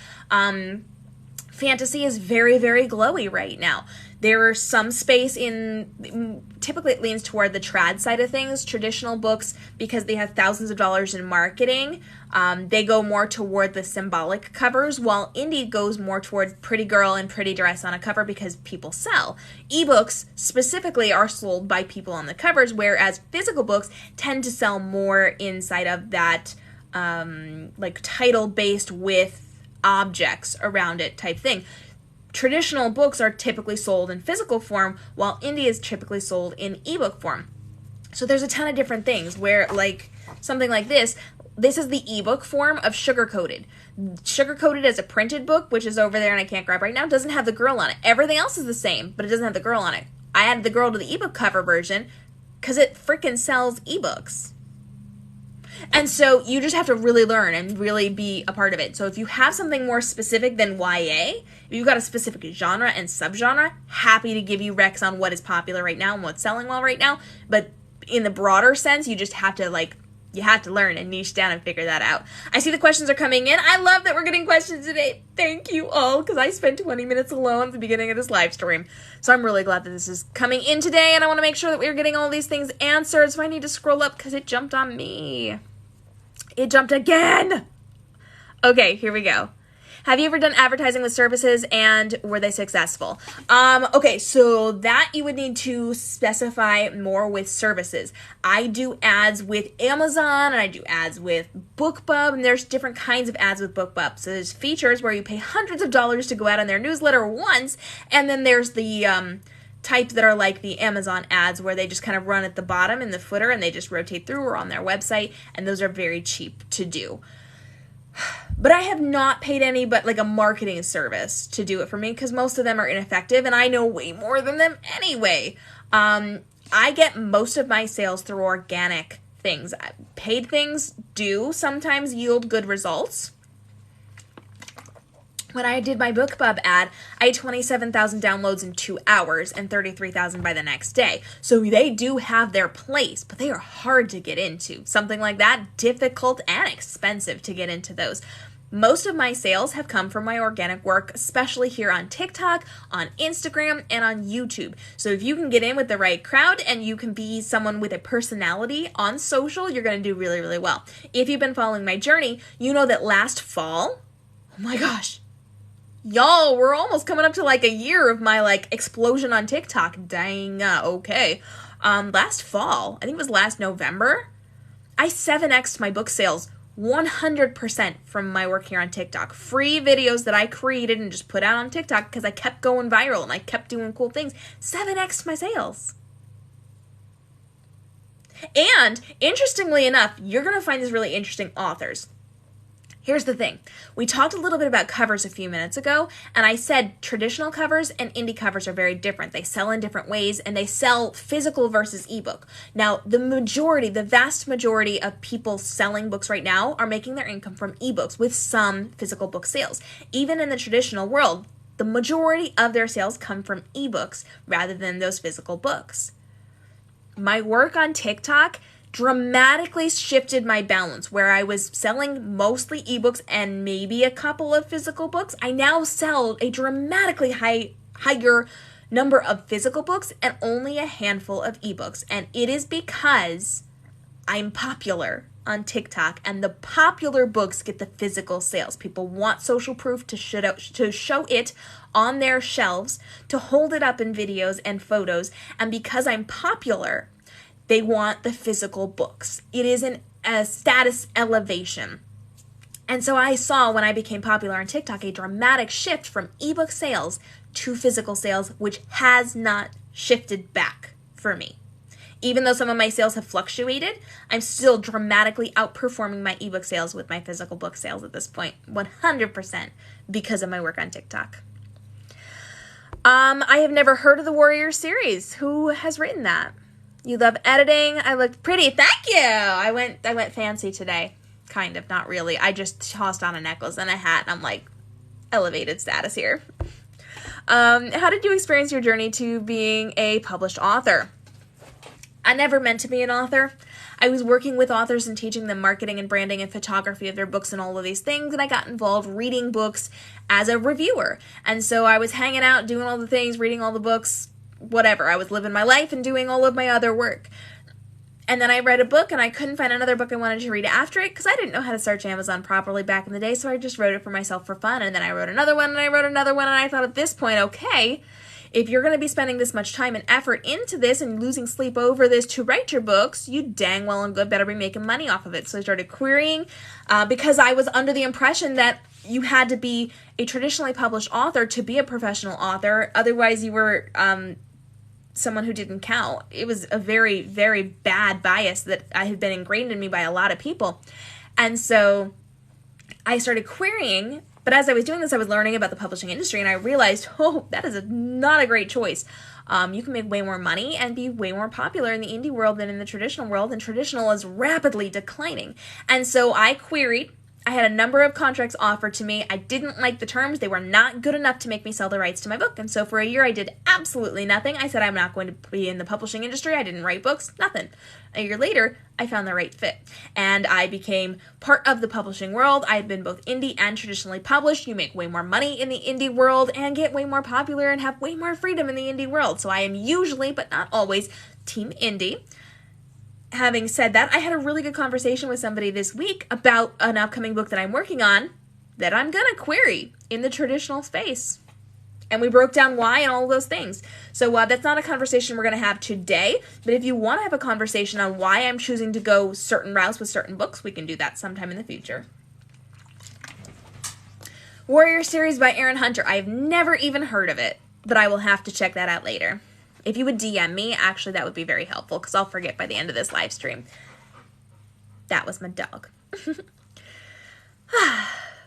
Fantasy is very, very glowy right now. There is some space typically it leans toward the trad side of things. Traditional books, because they have thousands of dollars in marketing, they go more toward the symbolic covers, while indie goes more toward pretty girl and pretty dress on a cover because people sell. Ebooks specifically are sold by people on the covers, whereas physical books tend to sell more inside of that like title based with objects around it type thing. traditional books are typically sold in physical form, while indie is typically sold in ebook form. So there's a ton of different things where, like, something like this is the ebook form of Sugar Coated. Sugar Coated as a printed book, which is over there and I can't grab right now, doesn't have the girl on it. Everything else is the same, but it doesn't have the girl on it. I added the girl to the ebook cover version because it freaking sells ebooks. And so you just have to really learn and really be a part of it. So if you have something more specific than YA, if you've got a specific genre and subgenre, happy to give you recs on what is popular right now and what's selling well right now. But in the broader sense, you just have to, like, you have to learn and niche down and figure that out. I see the questions are coming in. I love that we're getting questions today. Thank you all, because I spent 20 minutes alone at the beginning of this live stream. So I'm really glad that this is coming in today, and I want to make sure that we're getting all these things answered. So I need to scroll up because it jumped on me. It jumped again. Okay, here we go. Have you ever done advertising with services, and were they successful? Okay, so that you would need to specify more with services. I do ads with Amazon, and I do ads with BookBub, and there's different kinds of ads with BookBub. So there's features where you pay hundreds of dollars to go out on their newsletter once, and then there's the type that are like the Amazon ads where they just kind of run at the bottom in the footer, and they just rotate through or on their website, and those are very cheap to do. But I have not paid any but like a marketing service to do it for me because most of them are ineffective and I know way more than them anyway. I get most of my sales through organic things. Paid things do sometimes yield good results. When I did my BookBub ad, I had 27,000 downloads in 2 hours and 33,000 by the next day. So they do have their place, but they are hard to get into. Something like that, difficult and expensive to get into those. Most of my sales have come from my organic work, especially here on TikTok, on Instagram, and on YouTube. So if you can get in with the right crowd and you can be someone with a personality on social, you're going to do really, really well. If you've been following my journey, you know that last fall, oh my gosh, y'all, we're almost coming up to like a year of my like explosion on TikTok. Dang, okay. Last fall, I think it was last November, I 7x'd my book sales 100% from my work here on TikTok. Free videos that I created and just put out on TikTok because I kept going viral and I kept doing cool things. 7x'd my sales. And interestingly enough, you're going to find these really interesting authors. Here's the thing. We talked a little bit about covers a few minutes ago, and I said traditional covers and indie covers are very different. They sell in different ways, and they sell physical versus ebook. Now, the vast majority of people selling books right now are making their income from ebooks with some physical book sales. Even in the traditional world, the majority of their sales come from ebooks rather than those physical books. My work on TikTok dramatically shifted my balance. Where I was selling mostly ebooks and maybe a couple of physical books, I now sell a dramatically higher number of physical books and only a handful of ebooks. And it is because I'm popular on TikTok, and the popular books get the physical sales. People want social proof to show it on their shelves, to hold it up in videos and photos, and because I'm popular, they want the physical books. It is a status elevation. And so I saw when I became popular on TikTok a dramatic shift from ebook sales to physical sales, which has not shifted back for me. Even though some of my sales have fluctuated, I'm still dramatically outperforming my ebook sales with my physical book sales at this point, 100% because of my work on TikTok. I have never heard of the Warrior series. Who has written that? You love editing. I looked pretty. Thank you. I went fancy today. Kind of, not really. I just tossed on a necklace and a hat, and I'm like, elevated status here. How did you experience your journey to being a published author? I never meant to be an author. I was working with authors and teaching them marketing and branding and photography of their books and all of these things, and I got involved reading books as a reviewer. And so I was hanging out, doing all the things, reading all the books, whatever. I was living my life and doing all of my other work. And then I read a book, and I couldn't find another book I wanted to read after it because I didn't know how to search Amazon properly back in the day, so I just wrote it for myself for fun. And then I wrote another one, and I wrote another one, and I thought at this point, okay, if you're going to be spending this much time and effort into this and losing sleep over this to write your books, you dang well and good better be making money off of it. So I started querying because I was under the impression that you had to be a traditionally published author to be a professional author. Otherwise, you were someone who didn't count. It was a very, very bad bias that had been ingrained in me by a lot of people. And so I started querying, but as I was doing this, I was learning about the publishing industry, and I realized, oh, that is not a great choice. You can make way more money and be way more popular in the indie world than in the traditional world, and traditional is rapidly declining. And so I queried. I had a number of contracts offered to me. I didn't like the terms. They were not good enough to make me sell the rights to my book. And so for a year, I did absolutely nothing. I said I'm not going to be in the publishing industry. I didn't write books, nothing. A year later, I found the right fit. And I became part of the publishing world. I had been both indie and traditionally published. You make way more money in the indie world and get way more popular and have way more freedom in the indie world. So I am usually, but not always, team indie. Having said that, I had a really good conversation with somebody this week about an upcoming book that I'm working on that I'm going to query in the traditional space. And we broke down why and all of those things. So that's not a conversation we're going to have today, but if you want to have a conversation on why I'm choosing to go certain routes with certain books, we can do that sometime in the future. Warrior Series by Aaron Hunter. I've never even heard of it, but I will have to check that out later. If you would DM me, actually, that would be very helpful, because I'll forget by the end of this live stream. That was my dog.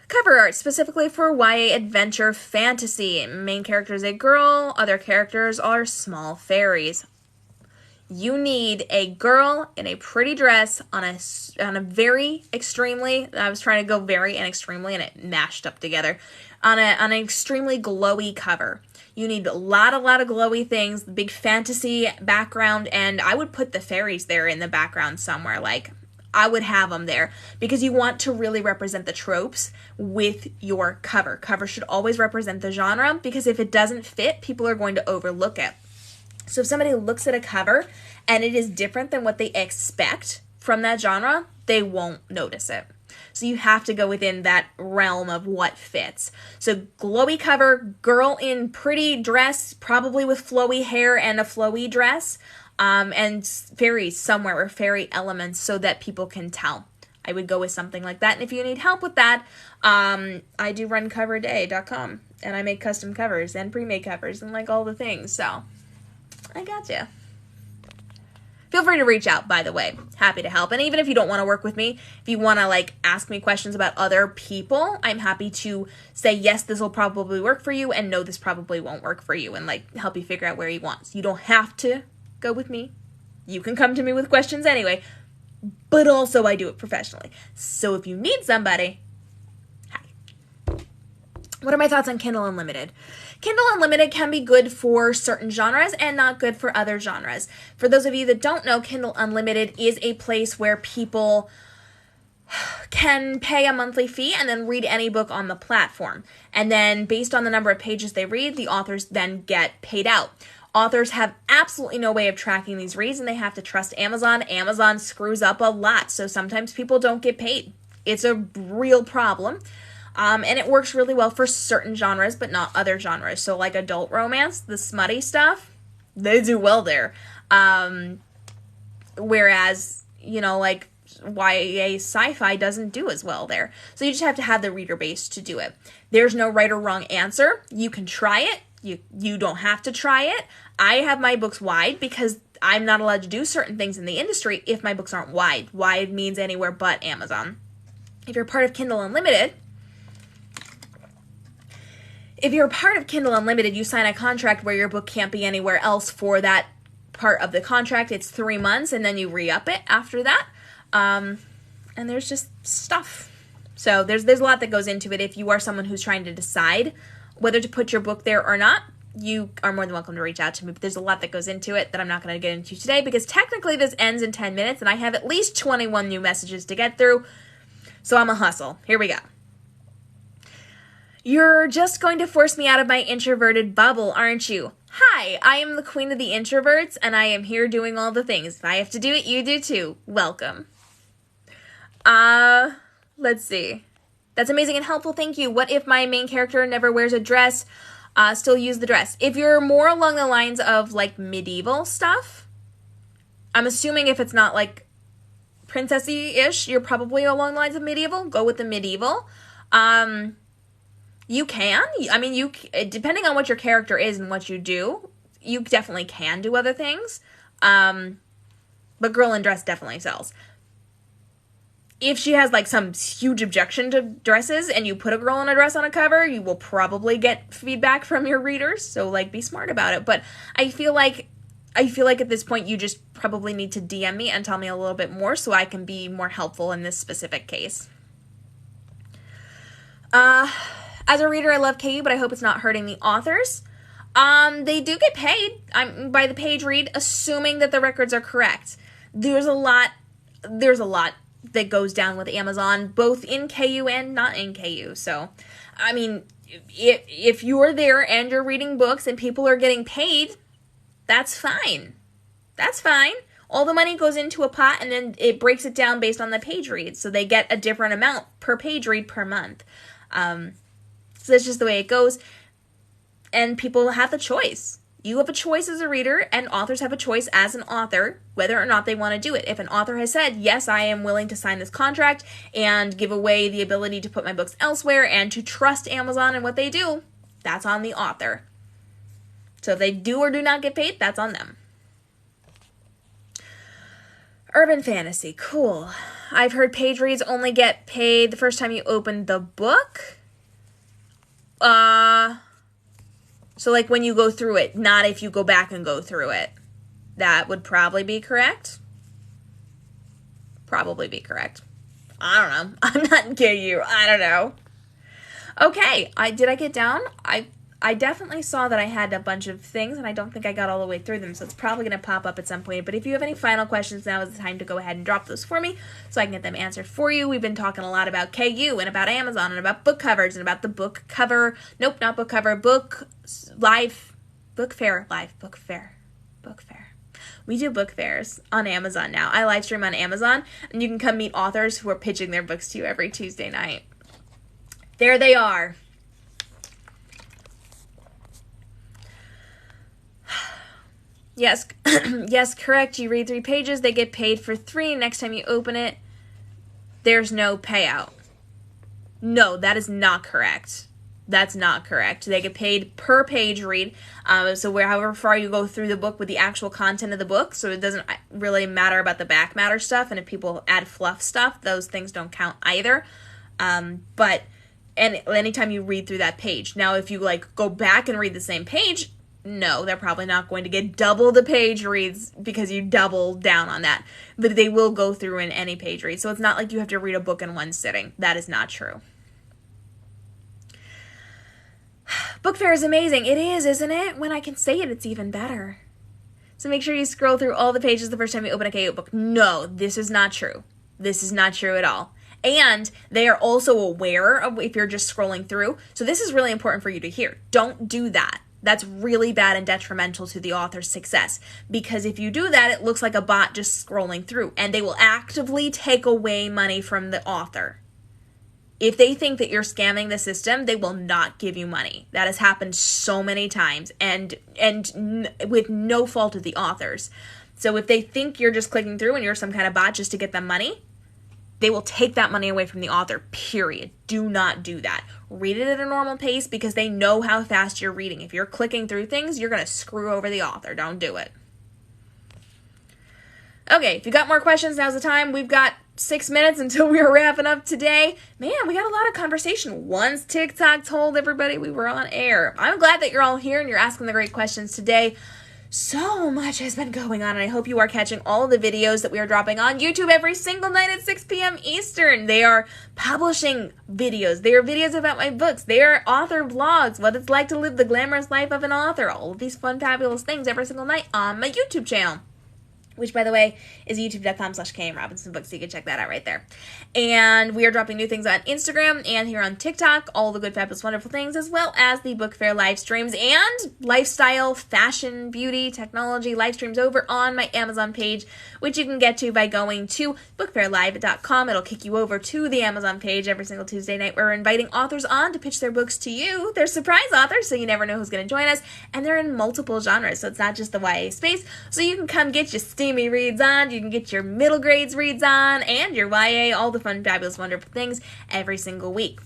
Cover art, specifically for YA adventure fantasy. Main character is a girl. Other characters are small fairies. You need a girl in a pretty dress on a very extremely, I was trying to go very and extremely, and it mashed up together, on an extremely glowy cover. You need a lot of glowy things, big fantasy background, and I would put the fairies there in the background somewhere. Like, I would have them there because you want to really represent the tropes with your cover. Cover should always represent the genre, because if it doesn't fit, people are going to overlook it. So if somebody looks at a cover and it is different than what they expect from that genre, they won't notice it. So you have to go within that realm of what fits. So glowy cover, girl in pretty dress, probably with flowy hair and a flowy dress, and fairies somewhere, or fairy elements, so that people can tell. I would go with something like that. And if you need help with that, I do run coverday.com, and I make custom covers and pre-made covers and like all the things. So I gotcha. Feel free to reach out, by the way. Happy to help. And even if you don't want to work with me, if you want to like ask me questions about other people, I'm happy to say, yes, this will probably work for you, and no, this probably won't work for you, and like help you figure out where you want. So you don't have to go with me. You can come to me with questions anyway, but also I do it professionally. So if you need somebody, hi. What are my thoughts on Kindle Unlimited? Kindle Unlimited can be good for certain genres and not good for other genres. For those of you that don't know, Kindle Unlimited is a place where people can pay a monthly fee and then read any book on the platform. And then based on the number of pages they read, the authors then get paid out. Authors have absolutely no way of tracking these reads, and they have to trust Amazon. Amazon screws up a lot, so sometimes people don't get paid. It's a real problem. And it works really well for certain genres, but not other genres. So like adult romance, the smutty stuff, they do well there. Whereas, like YA sci-fi doesn't do as well there. So you just have to have the reader base to do it. There's no right or wrong answer. You can try it. You don't have to try it. I have my books wide because I'm not allowed to do certain things in the industry if my books aren't wide. Wide means anywhere but Amazon. If you're part of Kindle Unlimited, you sign a contract where your book can't be anywhere else for that part of the contract. It's 3 months, and then you re-up it after that. And there's just stuff. So there's a lot that goes into it. If you are someone who's trying to decide whether to put your book there or not, you are more than welcome to reach out to me. But there's a lot that goes into it that I'm not going to get into today, because technically this ends in 10 minutes, and I have at least 21 new messages to get through. So I'm a hustle. Here we go. You're just going to force me out of my introverted bubble, aren't you? Hi, I am the queen of the introverts, and I am here doing all the things. If I have to do it, you do too. Welcome. Let's see. That's amazing and helpful, thank you. What if my main character never wears a dress? Still use the dress. If you're more along the lines of, like, medieval stuff, I'm assuming if it's not, like, princessy-ish, you're probably along the lines of medieval. Go with the medieval. You can. I mean, depending on what your character is and what you do, you definitely can do other things. But Girl in Dress definitely sells. If she has, like, some huge objection to dresses and you put a girl in a dress on a cover, you will probably get feedback from your readers. So, like, be smart about it. But I feel like at this point you just probably need to DM me and tell me a little bit more so I can be more helpful in this specific case. As a reader, I love KU, but I hope it's not hurting the authors. They do get paid by the page read, assuming that the records are correct. There's a lot that goes down with Amazon, both in KU and not in KU. So, I mean, if you're there and you're reading books and people are getting paid, that's fine. That's fine. All the money goes into a pot and then it breaks it down based on the page reads. So they get a different amount per page read per month. So that's just the way it goes. And people have the choice. You have a choice as a reader, and authors have a choice as an author, whether or not they want to do it. If an author has said, yes, I am willing to sign this contract and give away the ability to put my books elsewhere and to trust Amazon and what they do, that's on the author. So if they do or do not get paid, that's on them. Urban fantasy, cool. I've heard page reads only get paid the first time you open the book. So, like, when you go through it, not if you go back and go through it. That would probably be correct. Probably be correct. I don't know. I'm not in KU. I don't know. Okay. Did I get down? I definitely saw that I had a bunch of things, and I don't think I got all the way through them, so it's probably going to pop up at some point. But if you have any final questions, now is the time to go ahead and drop those for me so I can get them answered for you. We've been talking a lot about KU and about Amazon and about book covers and about the book cover. Nope, not book cover. Book fair. We do book fairs on Amazon now. I live stream on Amazon, and you can come meet authors who are pitching their books to you every Tuesday night. There they are. Yes, yes, correct. You read 3 pages, they get paid for 3. Next time you open it, there's no payout. No, that is not correct. That's not correct. They get paid per page read. So however far you go through the book with the actual content of the book, so it doesn't really matter about the back matter stuff. And if people add fluff stuff, those things don't count either. But anytime you read through that page. Now, if you like go back and read the same page, no, they're probably not going to get double the page reads because you double down on that. But they will go through in any page read. So it's not like you have to read a book in one sitting. That is not true. Book fair is amazing. It is, isn't it? When I can say it, it's even better. So make sure you scroll through all the pages the first time you open a KU book. No, this is not true. This is not true at all. And they are also aware of if you're just scrolling through. So this is really important for you to hear. Don't do that. That's really bad and detrimental to the author's success. Because if you do that, it looks like a bot just scrolling through. And they will actively take away money from the author. If they think that you're scamming the system, they will not give you money. That has happened so many times. And with no fault of the authors. So if they think you're just clicking through and you're some kind of bot just to get them money, they will take that money away from the author, period. Do not do that. Read it at a normal pace because they know how fast you're reading. If you're clicking through things, you're going to screw over the author. Don't do it. Okay, if you got more questions, now's the time. We've got 6 minutes until we are wrapping up today. Man, we got a lot of conversation. Once TikTok told everybody we were on air. I'm glad that you're all here and you're asking the great questions today. So much has been going on, and I hope you are catching all of the videos that we are dropping on YouTube every single night at 6 p.m. Eastern. They are publishing videos. They are videos about my books. They are author vlogs, what it's like to live the glamorous life of an author. All of these fun, fabulous things every single night on my YouTube channel, which, by the way, is youtube.com/KMRobinsonBooks, so you can check that out right there. And we are dropping new things on Instagram and here on TikTok, all the good, fabulous, wonderful things, as well as the book fair live streams and lifestyle, fashion, beauty, technology live streams over on my Amazon page, which you can get to by going to bookfairlive.com. It'll kick you over to the Amazon page every single Tuesday night. We're inviting authors on to pitch their books to you. They're surprise authors, so you never know who's going to join us, and they're in multiple genres, so it's not just the YA space. So you can come get your steamy reads on, you can get your middle grades reads on, and your YA, all the fun, fabulous, wonderful things every single week.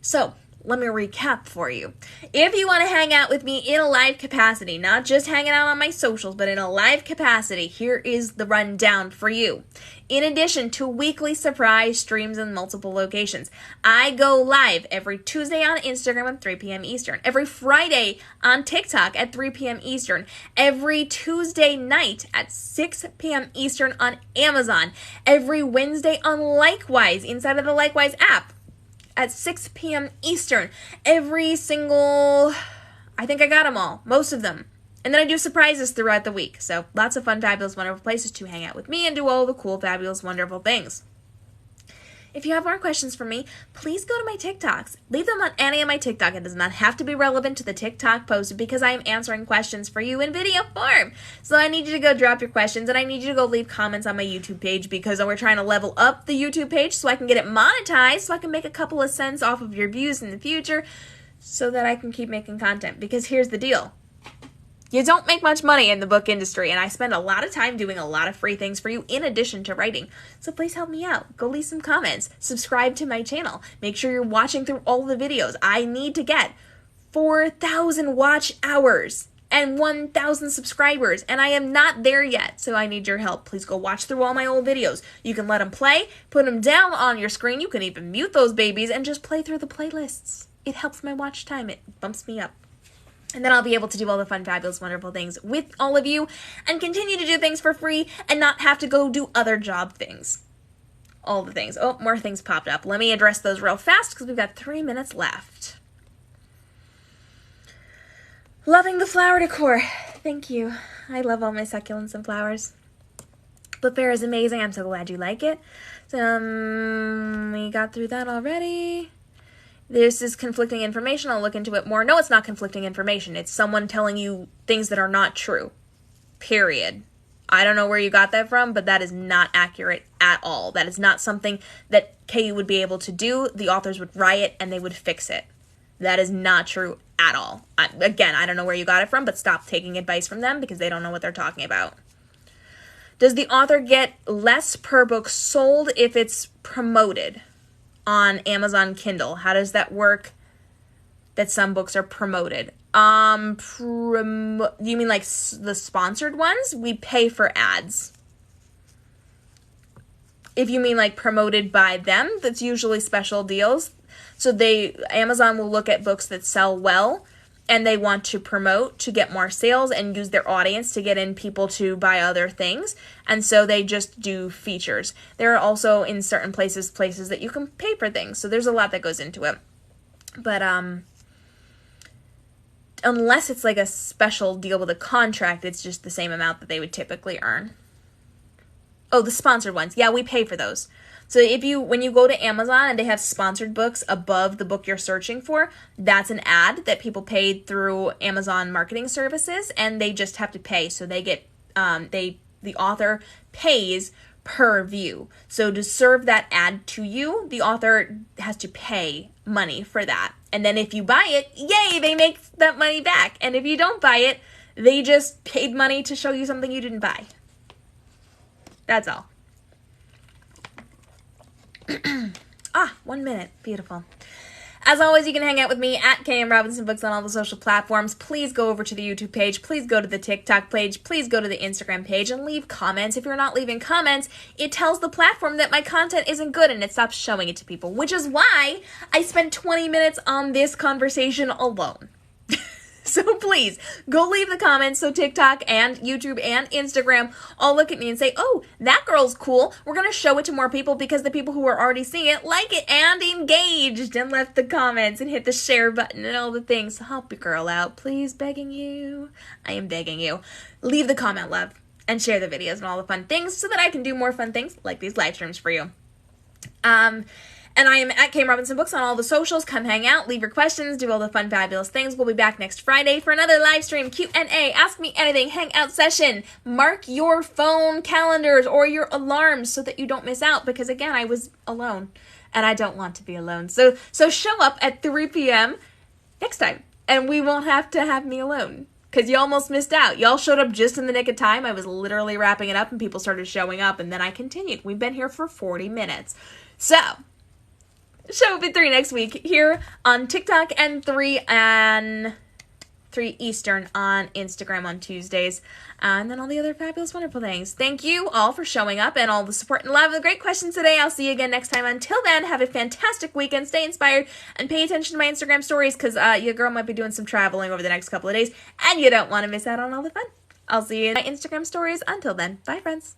So, let me recap for you. If you want to hang out with me in a live capacity, not just hanging out on my socials, but in a live capacity, here is the rundown for you. In addition to weekly surprise streams in multiple locations, I go live every Tuesday on Instagram at 3 p.m. Eastern, every Friday on TikTok at 3 p.m. Eastern, every Tuesday night at 6 p.m. Eastern on Amazon, every Wednesday on Likewise inside of the Likewise app at 6 p.m. Eastern, every single, I think I got them all, most of them. And then I do surprises throughout the week. So lots of fun, fabulous, wonderful places to hang out with me and do all the cool, fabulous, wonderful things. If you have more questions for me, please go to my TikToks. Leave them on any of my TikTok. It does not have to be relevant to the TikTok post because I am answering questions for you in video form. So I need you to go drop your questions and I need you to go leave comments on my YouTube page because we're trying to level up the YouTube page so I can get it monetized so I can make a couple of cents off of your views in the future so that I can keep making content. Because here's the deal. You don't make much money in the book industry, and I spend a lot of time doing a lot of free things for you in addition to writing. So please help me out. Go leave some comments. Subscribe to my channel. Make sure you're watching through all the videos. I need to get 4,000 watch hours and 1,000 subscribers, and I am not there yet, so I need your help. Please go watch through all my old videos. You can let them play, put them down on your screen. You can even mute those babies and just play through the playlists. It helps my watch time. It bumps me up. And then I'll be able to do all the fun, fabulous, wonderful things with all of you and continue to do things for free and not have to go do other job things. All the things. Oh, more things popped up. Let me address those real fast because we've got 3 minutes left. Loving the flower decor. Thank you. I love all my succulents and flowers. Book Fair is amazing. I'm so glad you like it. We got through that already. This is conflicting information. I'll look into it more. No, it's not conflicting information. It's someone telling you things that are not true. Period. I don't know where you got that from, but that is not accurate at all. That is not something that KU would be able to do. The authors would riot and they would fix it. That is not true at all. Again, I don't know where you got it from, but stop taking advice from them because they don't know what they're talking about. Does the author get less per book sold if it's promoted on Amazon Kindle? How does that work that some books are promoted? You mean like the sponsored ones? We pay for ads. If you mean like promoted by them, that's usually special deals. So Amazon will look at books that sell well and they want to promote to get more sales and use their audience to get in people to buy other things. And so they just do features. There are also in certain places that you can pay for things. So there's a lot that goes into it. But unless it's like a special deal with a contract, it's just the same amount that they would typically earn. Oh, the sponsored ones. Yeah, we pay for those. So when you go to Amazon and they have sponsored books above the book you're searching for, that's an ad that people paid through Amazon marketing services, and they just have to pay. So they get the author pays per view. So to serve that ad to you, the author has to pay money for that. And then if you buy it, yay, they make that money back. And if you don't buy it, they just paid money to show you something you didn't buy. That's all. 1 minute. Beautiful. As always, you can hang out with me at KM Robinson Books on all the social platforms. Please go over to the YouTube page. Please go to the TikTok page. Please go to the Instagram page and leave comments. If you're not leaving comments, it tells the platform that my content isn't good and it stops showing it to people, which is why I spent 20 minutes on this conversation alone. So please, go leave the comments so TikTok and YouTube and Instagram all look at me and say, oh, that girl's cool. We're going to show it to more people because the people who are already seeing it like it and engaged and left the comments and hit the share button and all the things. So help your girl out, please, begging you. I am begging you. Leave the comment, love, and share the videos and all the fun things so that I can do more fun things like these live streams for you. And I am at KM Robinson Books on all the socials. Come hang out, leave your questions, do all the fun, fabulous things. We'll be back next Friday for another live stream, Q&A, Ask Me Anything, Hangout session. Mark your phone calendars or your alarms so that you don't miss out because, again, I was alone and I don't want to be alone. So show up at 3 p.m. next time and we won't have to have me alone because you almost missed out. Y'all showed up just in the nick of time. I was literally wrapping it up and people started showing up and then I continued. We've been here for 40 minutes. So show up at 3 next week here on TikTok, and 3 Eastern on Instagram on Tuesdays, and then all the other fabulous, wonderful things. Thank you all for showing up and all the support and love and the great questions today. I'll see you again next time. Until then, have a fantastic weekend. Stay inspired and pay attention to my Instagram stories, because your girl might be doing some traveling over the next couple of days, and you don't want to miss out on all the fun. I'll see you in my Instagram stories. Until then, bye, friends.